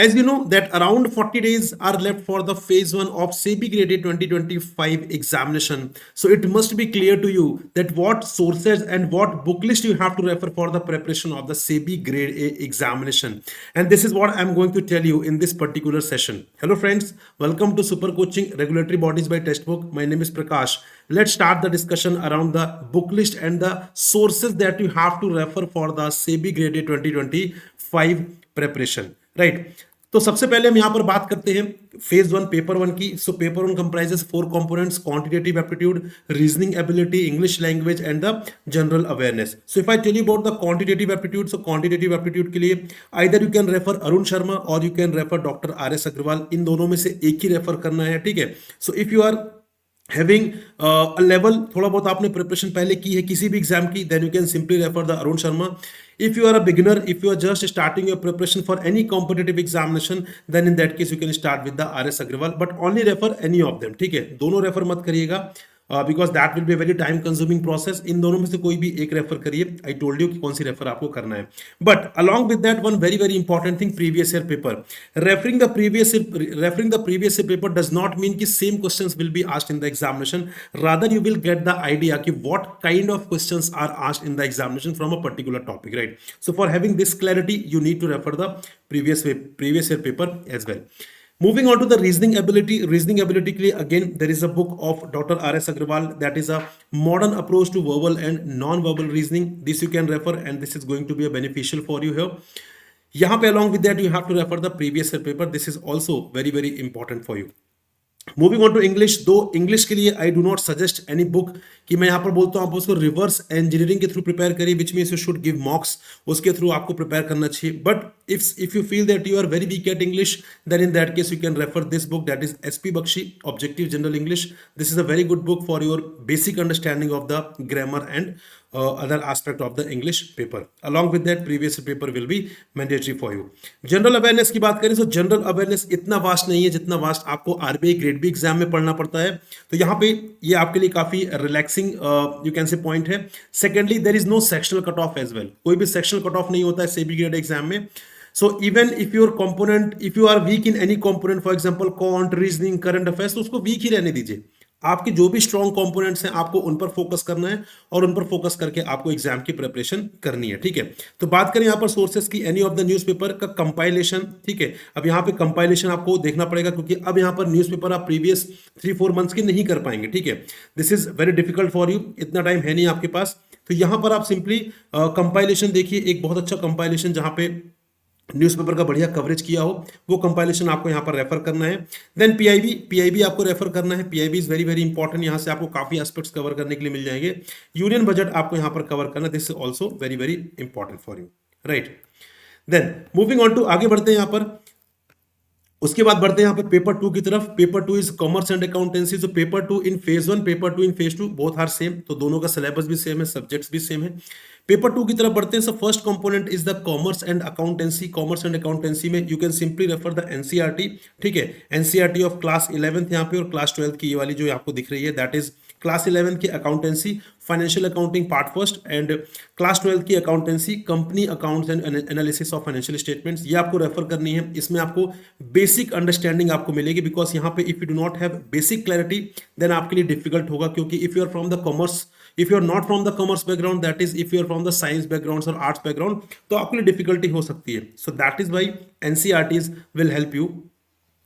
As you know that around 40 days are left for the phase 1 of SEBI Grade A 2025 examination. So it must be clear to you that what sources and what book list you have to refer for the preparation of the SEBI Grade A examination. And this is what I'm going to tell you in this particular session. Hello friends, welcome to Super Coaching Regulatory Bodies by Textbook. My name is Prakash. Let's start the discussion around the book list and the sources that you have to refer for the SEBI Grade A 2025 preparation. Right तो सबसे पहले हम यहां पर बात करते हैं phase 1 paper 1 की. So paper 1 comprises 4 components: quantitative aptitude, reasoning ability, English language and the general awareness. So if I tell you about the quantitative aptitude, so quantitative aptitude के लिए either you can refer Arun Sharma और you can refer doctor R S Agrawal. इन दोनों में से एक ही refer करना है, ठीक है. So if you are having a level, थोड़ा बहुत आपने प्रिपरेशन पहले की है किसी भी एग्जाम की, then you can simply refer the Arun Sharma. If you are a beginner, if you are just starting your preparation for any competitive examination, then in that case you can start with the RS Agrawal, but only refer any of them. ठीक है, दोनों refer मत करिएगा because that will be very time consuming process. इन दोनों में से कोई भी एक रेफर करिए. आई टोल्ड यू कि कौन सी रेफर आपको करना है. But along with that one very very important thing, previous year paper. Referring the previous year paper does not mean कि same questions will be asked in the examination. Rather you will get the idea कि what kind of questions are asked in the examination from a particular topic, right. So for having this clarity you need to refer the previous year paper as well. Moving on to the reasoning ability के लिए again there is a book of Dr. R.S. Agrawal, that is a modern approach to verbal and non-verbal reasoning. This you can refer and this is going to be a beneficial for you here. यहाँ पे along with that you have to refer the previous year paper. This is also very very important for you. Moving on to English, though English के लिए I do not suggest any book कि मैं यहाँ पर बोलता हूँ आप उसको रिवर्स इंजीनियरिंग के थ्रू प्रिपेयर करिए, which means you should give mocks, उसके थ्रू आपको प्रिपेयर करना चाहिए. But if you feel that you are very weak at English, then in that case you can refer this book, that is SP Bakshi objective general English. This is a very good book for your basic understanding of the grammar and other aspect of the English paper. Along with that, previous paper will be mandatory for you. General awareness की बात करें तो general awareness इतना vast नहीं है जितना vast आपको RBI grade B exam में पढ़ना पड़ता है. तो यहाँ पे ये आपके लिए काफी relaxing you can say point है. Secondly there is no sectional cut off as well. कोई भी सेक्शनल कट ऑफ नहीं होता है सेबी ग्रेड एग्जाम में. So even if your component, if you are weak in any component, for example quant, reasoning, current affairs, तो उसको week ही रहने दीजिए. आपके जो भी स्ट्रॉन्ग कंपोनेंट्स हैं आपको उन पर फोकस करना है और उन पर फोकस करके आपको एग्जाम की प्रिपरेशन करनी है, ठीक है. तो बात करें यहाँ पर सोर्सेस की, एनी ऑफ द न्यूज़पेपर का कंपाइलेशन, ठीक है. अब यहाँ पे कंपाइलेशन आपको देखना पड़ेगा क्योंकि अब यहाँ पर न्यूज़पेपर आप प्रीवियस 3-4 मंथ्स की नहीं कर पाएंगे, ठीक है. This is very difficult for you, इतना टाइम है नहीं आपके पास. तो यहाँ पर आप सिंपली कंपाइलेशन देखिए, एक बहुत अच्छा कंपाइलेशन जहाँ पे न्यूज़पेपर का बढ़िया कवरेज किया हो, वो कंपाइलेशन आपको यहाँ पर रेफर करना है. देन पीआईबी आपको रेफर करना है. PIB is very very important, यहाँ से आपको काफी एस्पेक्ट्स कवर करने के लिए मिल जाएंगे. यूनियन बजट आपको यहाँ पर कवर करना, this is also very very important for you, right. Then moving on to, आगे बढ़ते हैं यहाँ पर. उसके बाद बढ़ते हैं यहाँ पर पेपर 2 की तरफ. Paper 2 is commerce and accountancy. तो paper 2 in phase 1, paper 2 in phase 2 both are same. तो दोनों का सिलेबस भी सेम है, सब्जेक्ट्स भी सेम है. पेपर 2 की तरफ बढ़ते हैं. So first component is the commerce and accountancy. Commerce and accountancy में you can simply refer the NCERT, ठीक है. एनसीईआरटी ऑफ क्लास 11th यहाँ पे और क्लास 12th की ये वाली जो आपको दिख रही है, दैट इज क्लास 11 की accountancy financial accounting part first and class 12 की accountancy company accounts and analysis of financial statements. ये आपको रेफर करनी है. इसमें आपको बेसिक अंडरस्टैंडिंग आपको मिलेगी बिकॉज यहाँ पे if you do not have basic clarity then आपके लिए डिफिकल्ट होगा. क्योंकि if you are from the commerce, if you are not from the commerce background, that is if you are from the science background और arts background, तो आपके लिए difficulty हो सकती है. So that is why NCERTs will help you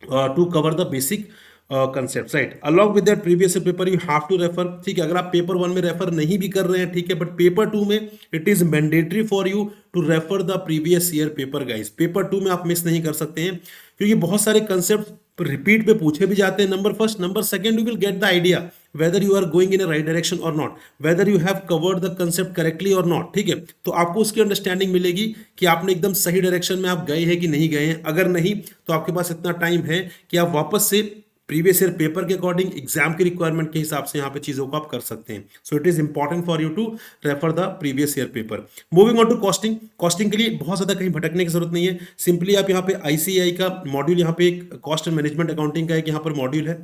to cover the basic concept, right. Along with that previous paper you have to refer, ठीक है. अगर आप पेपर 1 में रेफर नहीं भी कर रहे हैं, ठीक है, बट पेपर 2 में it is mandatory for you to refer the previous year paper guys. Paper 2 में आप मिस नहीं कर सकते हैं क्योंकि बहुत सारे कंसेप्ट रिपीट पे पूछे भी जाते हैं. Number first, number second, you will get the idea whether you are going in a right direction or not, whether you have covered the concept correctly or not, ठीक है. तो आपको उसकी अंडरस्टैंडिंग मिलेगी कि आपने एकदम सही डायरेक्शन में आप गए हैं कि नहीं गए हैं. अगर नहीं तो आपके पास इतना टाइम है कि आप वापस से प्रीवियस ईयर पेपर के अकॉर्डिंग एग्जाम की रिक्वायरमेंट के हिसाब से यहाँ पे चीजों को आप कर सकते हैं. So it is important for you to refer the previous year paper. Moving on to costing. Costing के लिए बहुत ज्यादा कहीं भटकने की जरूरत नहीं है. सिंपली आप यहाँ पे ICAI का मॉड्यूल, यहाँ पे एक कॉस्ट एंड मैनेजमेंट अकाउंटिंग का एक यहाँ पर मॉड्यूल है,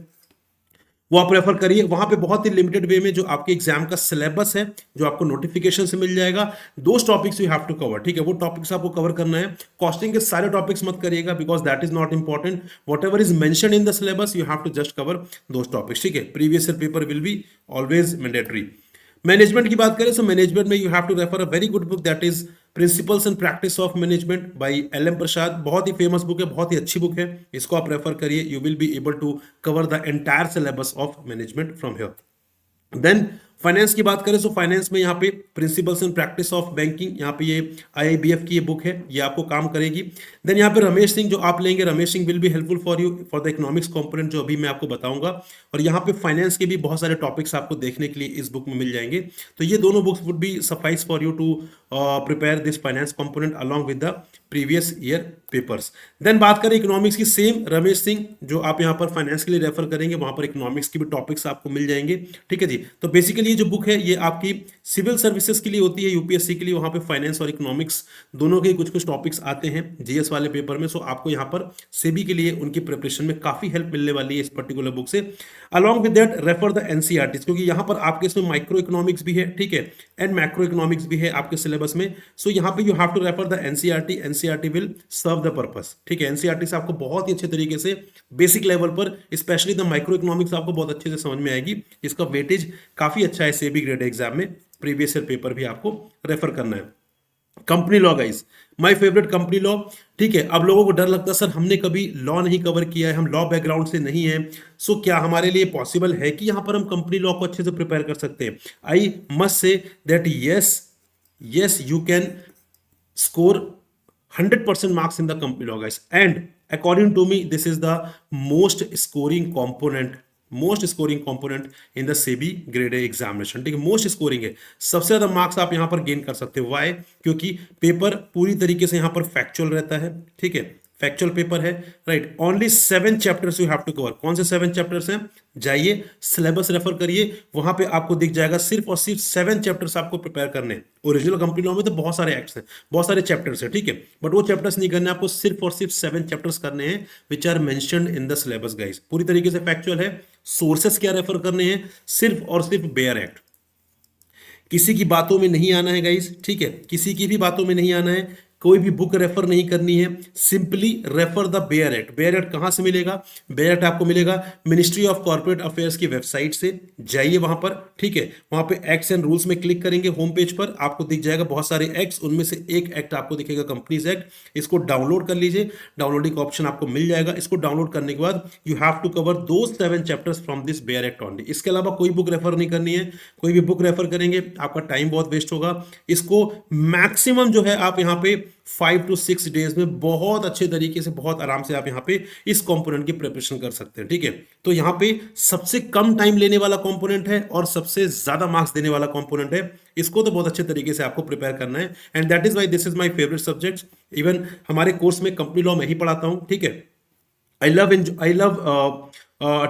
वो आप रेफर करिए। वहां पे बहुत ही लिमिटेड वे में जो आपके एग्जाम का सिलेबस है, जो आपको नोटिफिकेशन से मिल जाएगा, दो topics you have to cover, ठीक है, वो टॉपिक्स आपको कवर करना है। कॉस्टिंग के सारे टॉपिक्स मत करिएगा, because that is not important. Whatever is mention in the syllabus you have to just cover दो टॉपिक्स, ठीक है। Previous year paper will be always mandatory. Management की बात करें, सो मैनेजमेंट में you have to refer a very good book, that is principles and practice of management by L M Prasad. बहुत ही famous book है, बहुत ही अच्छी बुक है, इसको आप रेफर करिए। You will be able to cover the entire syllabus of management from here. Then finance की बात करें, सो फाइनेंस में यहाँ पे principles and practice of banking, यहाँ पे ये आईआईबीएफ की ये बुक है, ये आपको काम करेगी। देन यहाँ पे रमेश सिंह जो आप लेंगे, Ramesh Singh will be helpful for you for the economics component, जो अभी मैं आपको बताऊंगा। और यहाँ पे फाइनेंस के भी बहुत सारे टॉपिक्स आपको देखने के लिए इस बुक में मिल जाएंगे। तो ये दोनों books would be suffice for you to prepare this finance component along with the previous year papers. Then बात करें इकोनॉमिक्स की, सेम रमेश सिंह जो आप यहाँ पर फाइनेंस के लिए रेफर करेंगे, वहां पर इकोनॉमिक्स की भी टॉपिक्स आपको मिल जाएंगे, ठीक है जी। तो बेसिकली ये जो बुक है ये आपकी सिविल सर्विसेज के लिए होती है, यूपीएससी के लिए, वहां पे फाइनेंस और इकोनॉमिक्स दोनों के कुछ कुछ टॉपिक्स आते हैं जीएस वाले पेपर में। सो आपको यहाँ पर सेबी के लिए उनकी प्रिपरेशन में काफी हेल्प मिलने वाली है इस पर्टिकुलर बुक से। Along with that refer the NCERT, क्योंकि यहाँ पर आपके इसमें माइक्रो इकोनॉमिक्स भी है, ठीक है, एंड मैक्रो इकोनॉमिक्स भी है आपके सिलेबस में। सो यहाँ पे you have to refer the NCERT, NCERT will serve the purpose, ठीक है। एनसीईआरटी से आपको बहुत ही अच्छे तरीके से बेसिक लेवल पर स्पेशली द माइक्रो इकोनॉमिक्स आपको बहुत अच्छे से समझ में आएगी। इसका वेटेज काफी अच्छा है सेबी ग्रेड एग्जाम में, प्रीवियस ईयर पेपर भी आपको रेफर करना है। Company law guys, my favourite company law, ठीक है। अब लोगों को डर लगता है सर हमने कभी लॉ नहीं कवर किया है, हम लॉ बैकग्राउंड से नहीं है, सो क्या हमारे लिए पॉसिबल है कि यहां पर हम कंपनी लॉ को अच्छे से प्रिपेयर कर सकते हैं? I must say that yes you can score 100% marks in the company law guys, and according to me this is the most scoring component in the SEBI grade A examination, ठीक है। Most scoring है, सबसे ज्यादा marks आप यहां पर gain कर सकते हो। वाई? क्योंकि पेपर पूरी तरीके से यहां पर फैक्चुअल रहता है, ठीक है, फैक्चुअल पेपर है, right. Only 7 chapters you have to cover. कौन से 7 चैप्टर्स हैं? जाइए सिलेबस रेफर करिए, वहां पे आपको दिख जाएगा सिर्फ और सिर्फ 7 चैप्टर्स आपको प्रिपेयर करने। ओरिजिनल कंपनी लॉ में तो बहुत सारे एक्ट्स हैं, बहुत सारे चैप्टर्स हैं, ठीक है, बट वो चैप्टर्स नहीं करने, आपको सिर्फ और सिर्फ 7 चैप्टर्स करने हैं which are mentioned in the syllabus guys. पूरी तरीके से फैक्चुअल है। सोर्सेस क्या रेफर करने हैं? सिर्फ और सिर्फ बेयर एक्ट। किसी की बातों में नहीं आना है गाइस, ठीक है, किसी की भी बातों में नहीं आना है, कोई भी बुक रेफर नहीं करनी है, simply refer the bare act. Bare act कहां से मिलेगा? बेयर एक्ट आपको मिलेगा मिनिस्ट्री ऑफ कॉर्पोरेट अफेयर्स की वेबसाइट से, जाइए वहां पर, ठीक है, वहां पे एक्ट्स एंड रूल्स में क्लिक करेंगे, होम पेज पर आपको दिख जाएगा बहुत सारे एक्ट्स, उनमें से एक एक्ट आपको दिखेगा कंपनीज एक्ट, इसको डाउनलोड कर लीजिए, डाउनलोडिंग का ऑप्शन आपको मिल जाएगा। इसको डाउनलोड करने के बाद यू हैव टू कवर दो 7 chapters from this bare act only. इसके अलावा कोई बुक रेफर नहीं करनी है, कोई भी बुक रेफर करेंगे आपका टाइम बहुत वेस्ट होगा। इसको मैक्सिमम जो है आप यहाँ पे 5 to 6 डेज में बहुत अच्छे तरीके से, बहुत आराम से आप यहाँ पे इस कंपोनेंट की प्रिपरेशन कर सकते हैं, ठीक है। तो यहाँ पे सबसे कम टाइम लेने वाला कंपोनेंट है और सबसे ज्यादा मार्क्स देने वाला कंपोनेंट है, इसको तो बहुत अच्छे तरीके से आपको प्रिपेयर करना है, and that is why this is my favourite subject. Even हमारे कोर्स में कंपनी लॉ में ही पढ़ाता हूँ, ठीक है। I love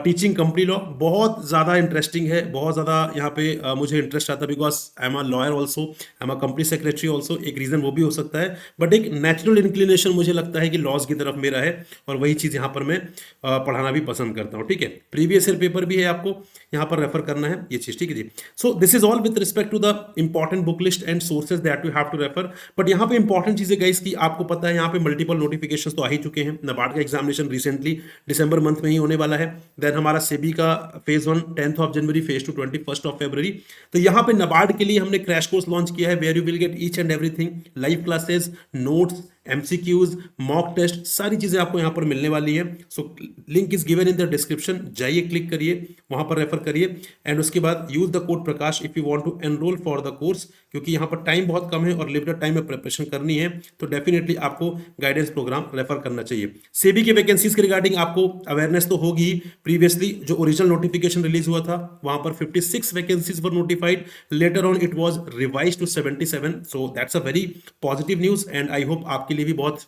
teaching company law, बहुत ज़्यादा इंटरेस्टिंग है, बहुत ज़्यादा यहाँ पे मुझे इंटरेस्ट आता है, because I am a lawyer also, I am a company secretary also. एक रीज़न वो भी हो सकता है, बट एक नेचुरल इंक्लिनेशन मुझे लगता है कि लॉज की तरफ मेरा है, और वही चीज़ यहाँ पर मैं पढ़ाना भी पसंद करता हूँ, ठीक है। प्रीवियस ईयर पेपर भी है, आपको यहाँ पर रेफर करना है ये चीज़, ठीक है जी। So this is all with respect to the important book list and sources that you have to refer. But यहाँ पे इंपॉर्टेंट चीज़ें गाइस की आपको पता है, यहाँ पे मल्टीपल नोटिफिकेशन तो आ ही चुके हैं। नाबार्ड का एग्जामिनेशन रिसेंटली दिसंबर मंथ में ही होने वाला है। देन हमारा सेबी का phase 1 10th of January, phase 2 21st of February. तो यहाँ पे नाबार्ड के लिए हमने क्रैश कोर्स लॉन्च किया है, where you will get each and everything, live classes, notes, MCQs, mock test, सारी चीजें आपको यहाँ पर मिलने वाली है। So link is given in the description, जाइए क्लिक करिए, वहां पर रेफर करिए, एंड उसके बाद use the code Prakash if you want to enrol for the course, क्योंकि यहाँ पर टाइम बहुत कम है और लिमिटेड टाइम में प्रिपरेशन करनी है, तो डेफिनेटली आपको गाइडेंस प्रोग्राम रेफर करना चाहिए। सेबी के वैकेंसीज के रिगार्डिंग आपको अवेयरनेस तो होगी। प्रीवियसली जो ओरिजिनल नोटिफिकेशन रिलीज हुआ था वहां पर 56 vacancies were notified, later on it was revised to 77, so that's a very positive news, and I hope आपके लिए भी बहुत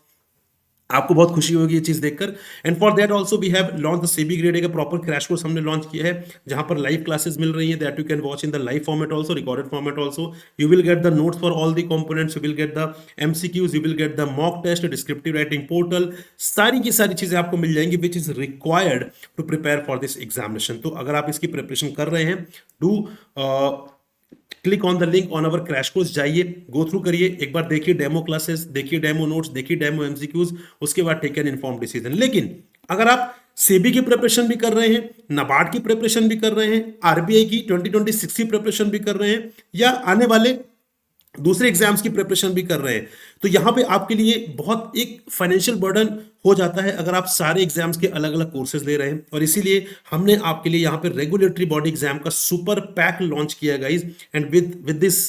आपको बहुत खुशी होगी ये चीज देखकर। And for that also we have launch the SEBI grade A का प्रॉपर क्रैश कोर्स हमने लॉन्च किया है, जहां पर लाइव क्लासेस मिल रही है that you can watch in the live format also, recorded format also. You will get the notes for all the components, you will get the MCQs, you will get the mock test, descriptive writing portal, सारी की सारी चीजें आपको मिल जाएंगी which is required to prepare for this examination. तो अगर आप इसकी प्रिपरेशन कर रहे हैं, do click on the link on our crash course, जाइए, गो थ्रू करिए, एक बार देखिए डेमो क्लासेस, देखिए डेमो नोट्स, देखिए डेमो एमसीक्यूज, उसके बाद टेक एन इन्फॉर्म डिसीजन। लेकिन अगर आप सेबी की प्रिपरेशन भी कर रहे हैं, नाबार्ड की प्रिपरेशन भी कर रहे हैं, आरबीआई की 2026 की प्रिपरेशन भी कर रहे हैं, या आने वाले दूसरे एग्जाम्स की प्रिपरेशन भी कर रहे हैं, तो यहां पे आपके लिए बहुत एक फाइनेंशियल बर्डन हो जाता है अगर आप सारे एग्जाम्स के अलग अलग कोर्सेज ले रहे हैं। और इसीलिए हमने आपके लिए यहां पे रेगुलेटरी बॉडी एग्जाम का सुपर पैक लॉन्च किया guys. And with this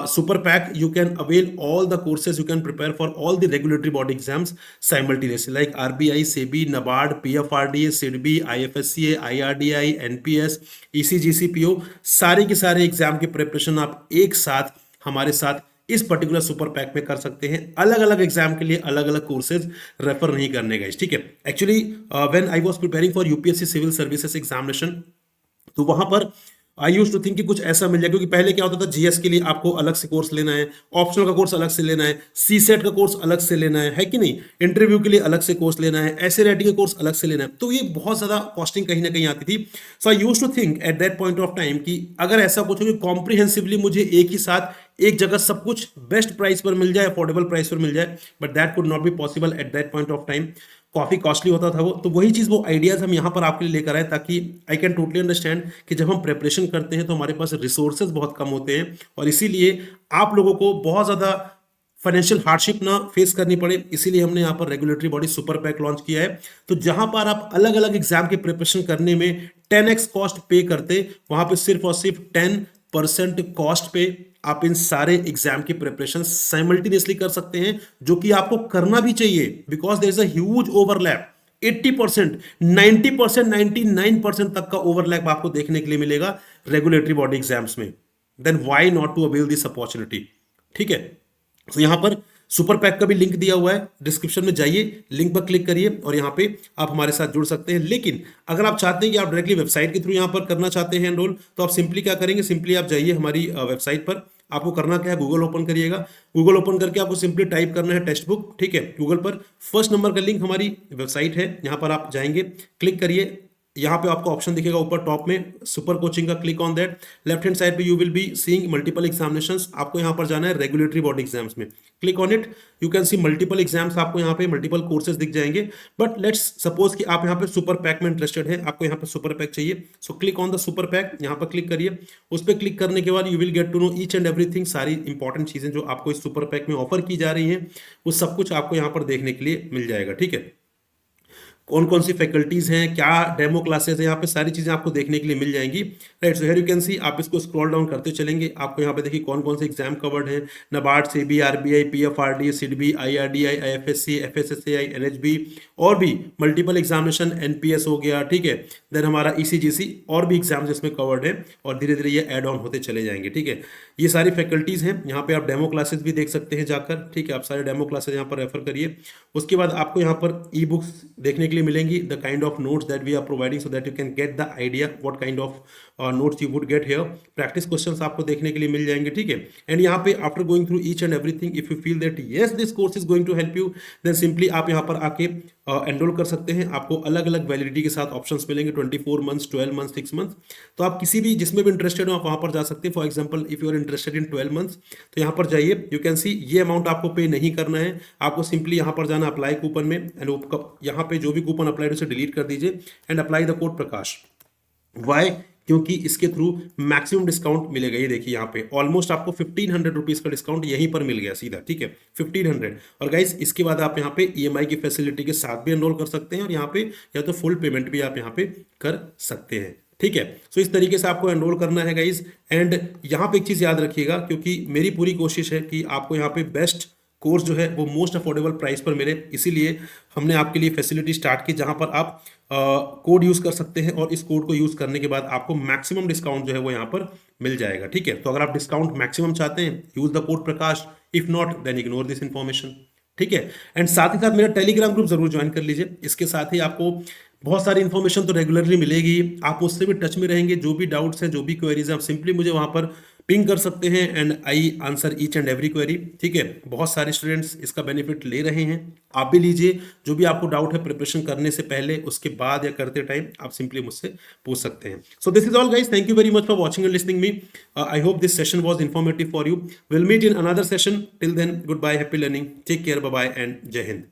super pack you can avail all the courses, you can prepare for all the regulatory body exams simultaneously, like RBI, SEBI, NABARD, PFRDA, SIDBI, IFSCA, IRDI, NPS, ECGC PO, सारे के सारे exam की preparation आप एक साथ हमारे साथ इस पर्टिकुलर सुपर पैक में कर सकते हैं। अलग अलग एग्जाम के लिए अलग अलग कोर्सेज रेफर नहीं करने गाइस, ठीक है। Actually when I was preparing for UPSC civil services examination, तो वहां पर आई यूज टू थिंक कि कुछ ऐसा मिल जाए, क्योंकि पहले क्या होता था, जीएस के लिए आपको अलग से कोर्स लेना है, ऑप्शनल का कोर्स अलग से लेना है, सी सेट का कोर्स अलग से लेना है कि नहीं, इंटरव्यू के लिए अलग से कोर्स लेना है, ऐसे राइटिंग का कोर्स अलग से लेना है, तो ये बहुत ज्यादा कॉस्टिंग कहीं ना कहीं आती थी। So I used to think at that point of time कि अगर ऐसा कुछ हो कि कॉम्प्रिहेंसिवली मुझे एक ही साथ एक जगह सब कुछ बेस्ट प्राइस पर मिल जाए, अफोर्डेबल प्राइस पर मिल जाए, but that could not be possible at that point of time, काफी कॉस्टली होता था वो। तो वही चीज, वो आइडियाज हम यहाँ पर आपके लिए लेकर आए, ताकि आई कैन टोटली अंडरस्टैंड कि जब हम प्रिपरेशन करते हैं तो हमारे पास रिसोर्सेज बहुत कम होते हैं, और इसीलिए आप लोगों को बहुत ज्यादा फाइनेंशियल हार्डशिप ना फेस करनी पड़े, इसीलिए हमने यहाँ पर regulatory body super pack launch किया है। तो जहां पर आप अलग अलग एग्जाम की प्रिपरेशन करने में 10x कॉस्ट पे करते, वहां पे सिर्फ और सिर्फ 10% कॉस्ट पे आप इन सारे एग्जाम की प्रिपरेशन साइमल्टेनियसली कर सकते हैं, जो कि आपको करना भी चाहिए, because there is a huge overlap. 80%, 90%, 99% तक का ओवरलैप आपको देखने के लिए मिलेगा रेगुलेटरी बॉडी एग्जाम्स में। Then why not to avail this opportunity, ठीक है। तो यहां पर सुपर पैक का भी लिंक दिया हुआ है, डिस्क्रिप्शन में जाइए, लिंक पर क्लिक करिए और यहां पे आप हमारे साथ जुड़ सकते हैं। लेकिन अगर आप चाहते हैं कि आप डायरेक्टली वेबसाइट के थ्रू यहां पर करना चाहते हैं एनरोल, तो आप सिंपली क्या करेंगे, सिंपली आप जाइए हमारी वेबसाइट पर। आपको करना क्या है, गूगल ओपन करिएगा, गूगल ओपन करके आपको सिंपली टाइप करना है टेक्स्ट बुक, ठीक है। गूगल पर फर्स्ट नंबर का लिंक हमारी वेबसाइट है, यहां पर आप जाएंगे, क्लिक करिए, यहाँ पे आपको ऑप्शन दिखेगा ऊपर टॉप में सुपर कोचिंग का, click on that. Left hand side पे you will be seeing multiple examinations, आपको यहाँ पर जाना है रेगुलेटरी बॉडी एग्जाम्स में, click on it. You can see multiple exams, आपको यहाँ पे मल्टीपल कोर्सेज दिख जाएंगे, बट लेट्स सपोज कि आप यहाँ पे सुपर पैक में इंटरेस्टेड है, आपको यहाँ पे सुपर पैक चाहिए, so click on the super pack, यहाँ पर क्लिक करिए। उस पर क्लिक करने के बाद you will get to know each and everything, सारी इंपॉर्टेंट चीजें जो आपको इस सुपर पैक में ऑफर की जा रही हैं, वो सब कुछ आपको यहाँ पर देखने के लिए मिल जाएगा, ठीक है। कौन कौन सी फैकल्टीज हैं, क्या डेमो क्लासेस हैं, यहाँ पे सारी चीजें आपको देखने के लिए मिल जाएंगी, right. So here you can सी, आप इसको स्क्रॉल डाउन करते चलेंगे, आपको यहाँ पे देखिए कौन कौन से एग्जाम कवर्ड हैं, NABARD, SEBI, RBI, PFRD, SIDBI, IRDI, IFSC, FSSAI, NHB, और भी मल्टीपल एग्जामिनेशन, एनपीएस हो गया, ठीक है। देन हमारा ईसीजीसी, और भी एग्जाम्स इसमें कवर्ड है, और धीरे धीरे ये एड ऑन होते चले जाएंगे, ठीक है। ये सारी फैकल्टीज हैं, यहाँ पे आप डेमो क्लासेस भी देख सकते हैं जाकर, ठीक है। आप सारे डेमो क्लासेस यहाँ पर रेफर करिए। उसके बाद आपको यहाँ पर ई बुक्स देखने के लिए मिलेंगी, the kind of notes that we are providing, so that you can get the idea what kind of notes you would get here. Practice questions आपको देखने के लिए मिल जाएंगे, ठीक है। एंड यहाँ पे after going through each and everything, if you feel that yes this course is going to help you, then simply आप यहाँ पर आके एनरोल कर सकते हैं। आपको अलग अलग वैलिडिटी के साथ ऑप्शंस मिलेंगे, 24 मंथ्स, 12 मंथ्स, 6 मंथ्स। तो आप किसी भी जिसमें भी इंटरेस्टेड हो आप वहां पर जा सकते हैं। For example if you are interested in 12 months, तो यहाँ पर जाइए, यू कैन सी ये अमाउंट आपको पे नहीं करना है, आपको सिंपली यहाँ पर जाना अप्लाई कूपन में, एंड यहाँ पे जो भी कूपन अप्लाइड उसे डिलीट कर दीजिए and apply the code Prakash. Why? क्योंकि इसके थ्रू मैक्सिमम डिस्काउंट मिलेगा। ये देखिए यहाँ पे ऑलमोस्ट आपको 1500 रुपीज का डिस्काउंट यहीं पर मिल गया सीधा, ठीक है, 1500। और गाइस इसके बाद आप यहाँ पे ईएमआई की फैसिलिटी के साथ भी एनरोल कर सकते हैं, और यहाँ पे या तो फुल पेमेंट भी आप यहाँ पे कर सकते हैं, ठीक है। सो इस तरीके से आपको एनरोल करना है गाइस। एंड यहाँ पे एक चीज याद रखिएगा, क्योंकि मेरी पूरी कोशिश है कि आपको यहाँ पे बेस्ट कोर्स जो है वो मोस्ट अफोर्डेबल प्राइस पर मिले, इसीलिए हमने आपके लिए फैसिलिटी स्टार्ट की, जहां पर आप कोड यूज कर सकते हैं, और इस कोड को यूज करने के बाद आपको मैक्सिमम डिस्काउंट जो है वो यहाँ पर मिल जाएगा, ठीक है। तो अगर आप डिस्काउंट मैक्सिमम चाहते हैं, use the code Prakash, if not then ignore this information, ठीक है। एंड साथ ही साथ मेरा टेलीग्राम ग्रुप जरूर ज्वाइन कर लीजिए। इसके साथ ही आपको बहुत सारी इन्फॉर्मेशन तो रेगुलरली मिलेगी, आप मुझसे भी टच में रहेंगे। जो भी डाउट्स हैं, जो भी क्वेरीज हैं, आप सिंपली मुझे वहां पर पिंग कर सकते हैं and I answer each and every query. ठीक है, बहुत सारे स्टूडेंट्स इसका बेनिफिट ले रहे हैं, आप भी लीजिए। जो भी आपको डाउट है प्रिपरेशन करने से पहले, उसके बाद या करते टाइम, आप सिंपली मुझसे पूछ सकते हैं। So this is all guys, thank you very much for watching and listening me. I hope this session was informative for you. Will meet in another session, till then good bye, happy learning, take care, bye bye and जय हिंद।